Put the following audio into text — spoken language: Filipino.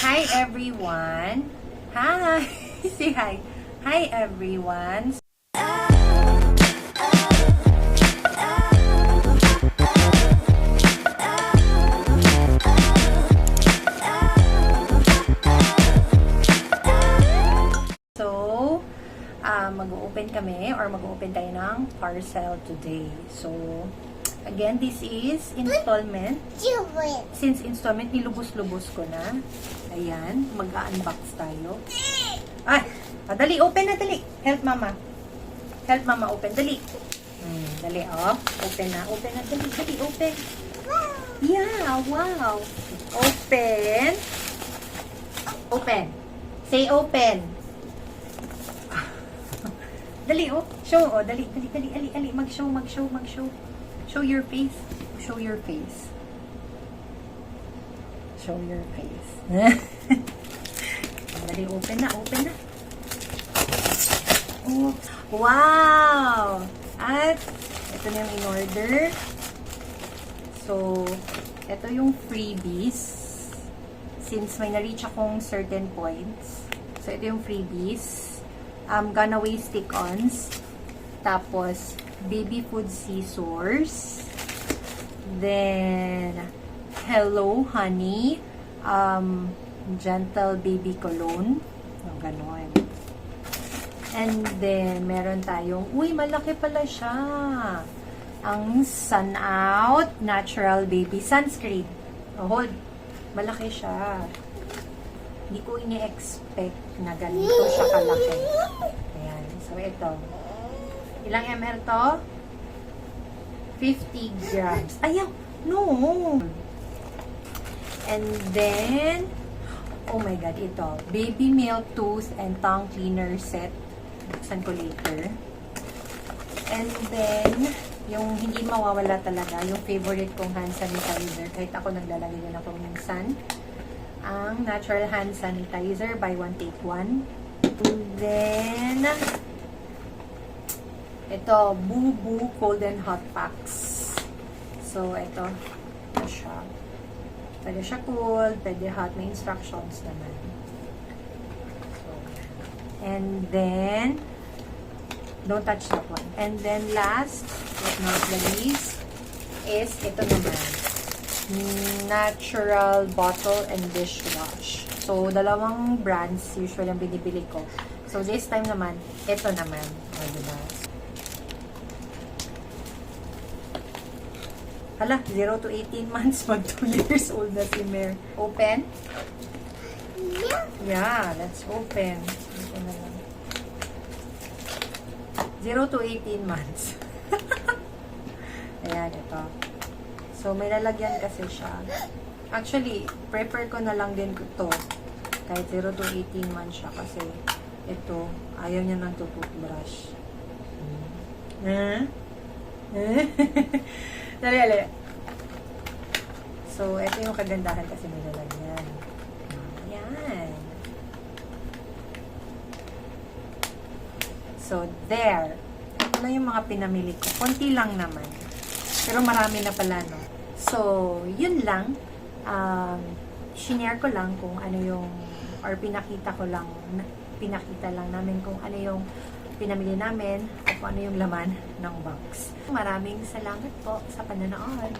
Hi everyone. Hi. Say hi. Hi everyone. So, mag-open kami or mag-open tayo ng parcel today. So, again, this is installment. Since installment, nilubos-lubos ko na. Ayan, mag-unbox tayo. Ay, dali, open na, dali. Help mama. Help mama, open, dali. Dali, oh. Open na, dali, dali, open. Yeah, wow. Open. Open. Say open. Dali, oh. Show, oh. Dali, dali, dali, ali, mag-show. Show your face. Show your face. Show your face. Dali, open na. Oh, wow! At, ito na yung in-order. So, ito yung freebies. Since may na-reach akong certain points. So, ito yung freebies. Gunaway stick-ons. Tapos, baby food scissors. Then, hello honey. Gentle baby cologne. Ganon. And then, meron tayong, uy, malaki pala siya. Ang Sun Out Natural Baby Sunscreen. Oh, hold. Malaki siya. Hindi ko ini-expect na ganito siya kalaki. Ayan. So, ito. Ilang ml to? 50 grams. Ayaw! No! And then, oh my God, ito. Baby milk tooth and tongue cleaner set. Buksan ko later. And then, yung hindi mawawala talaga, yung favorite kong hand sanitizer. Kahit ako naglalagay din ako minsan. Ang natural hand sanitizer, buy one take one. And then, ito, Boo Boo Cold and Hot Packs. So, ito siya. Pwede siya cold, pwede hot. May instructions naman. So, and then, don't touch that one. And then, last, but not the least, is ito naman. Natural bottle and dishwash. So, dalawang brands usually ang binibili ko. So, this time naman, ito naman. O, diba? Hala, 0 to 18 months, mag 2 years old na si Mare. Open? Yeah, let's open. 0 to 18 months. Ayan, ito. So, may lalagyan kasi siya. Actually, prefer ko na lang din ito. Kahit 0 to 18 months siya kasi ito, ayaw niya ng toothbrush. Dali. So, ito yung kagandahan kasi may lalagyan. Ayan. So, there. Ito na yung mga pinamili ko. Konti lang naman. Pero marami na pala, no? So, yun lang. Shinare ko lang kung ano yung, or pinakita lang namin kung ano yung pinamili namin at kung ano yung laman ng box. Maraming salamat po sa panonood.